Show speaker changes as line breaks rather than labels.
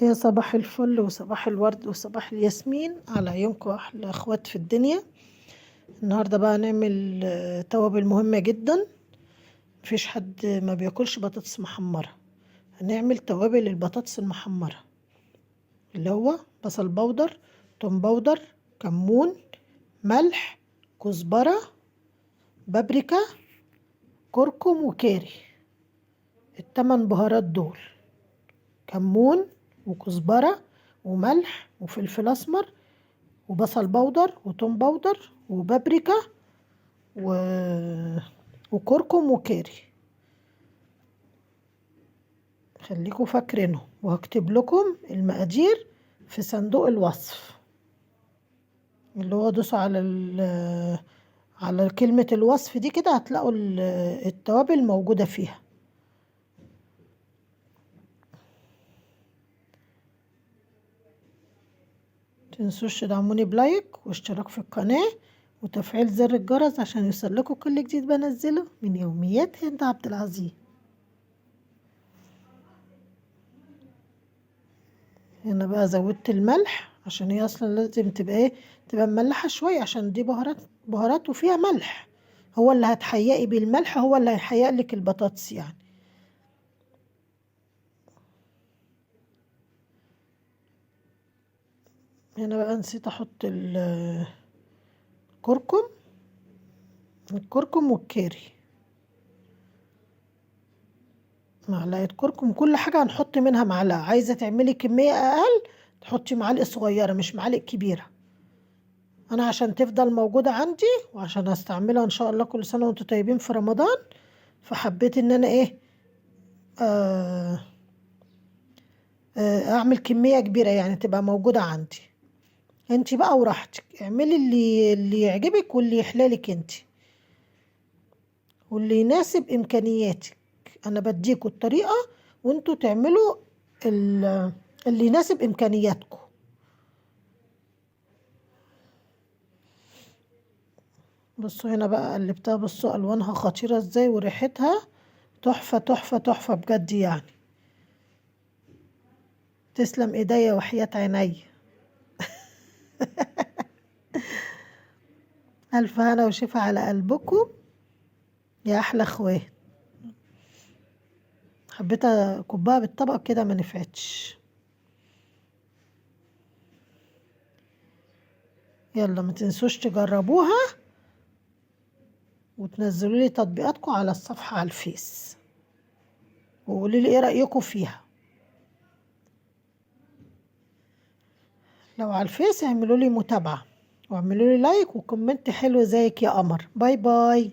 يا صباح الفل وصباح الورد وصباح الياسمين على عيونكم احلى اخوات في الدنيا. النهارده بقى هنعمل توابل مهمة جدا. مفيش حد ما بياكلش بطاطس محمرة. هنعمل توابل البطاطس المحمرة اللي هو بصل بودر، توم بودر، كمون، ملح، كزبرة، بابريكا، كركم وكاري. التمن بهارات دول: كمون وكزبرة وملح وفلفل اسمر وبصل بودر وتوم بودر وبابريكا و... وكركم وكاري. خليكم فاكرينه، وهكتب لكم المقادير في صندوق الوصف، اللي هو دوسوا على كلمة الوصف دي كده هتلاقوا التوابل موجودة فيها. متنسوش تدعموني بلايك واشتراك في القناة وتفعيل زر الجرس عشان يوصلكوا كل جديد بنزله من يوميات هند عبد العزيز. هنا بقى زودت الملح عشان هي اصلا لازم تبقى تبقى مملحة شوية عشان دي بهارات وفيها ملح. هو اللي هتحيقي بالملح هو اللي هيحيق لك البطاطس يعني. هنا بقى نسيت احط الكركم والكاري. معلقة كركم، كل حاجة هنحط منها معلقة. عايزة تعملي كمية اقل تحطي معلقة صغيرة مش معلقة كبيرة. انا عشان تفضل موجودة عندي وعشان استعملها ان شاء الله كل سنة وانتم طيبين في رمضان، فحبيت ان انا آه اعمل كمية كبيرة يعني تبقى موجودة عندي. انت بقى وراحتك اعملي اللي يعجبك واللي يحلالك انت واللي يناسب امكانياتك. انا بديكوا الطريقة وانتوا تعملوا اللي يناسب امكانياتكم. بصوا هنا بقى قلبتها، بصوا الوانها خطيرة ازاي وريحتها تحفة تحفة تحفة بجد يعني. تسلم ايديا وحياة عيني. الف هنا وشفا على قلبكم يا احلى اخوات. حبيت اكبها بالطبق كده ما نفعتش. يلا ما تنسوش تجربوها وتنزلوا لي تطبيقاتكم على الصفحة على الفيس وقولوا لي ايه رأيكم فيها. لو على الفيس اعملوا لي متابعة واعملوا لي لايك وكومنت حلو زيك يا قمر. باي باي.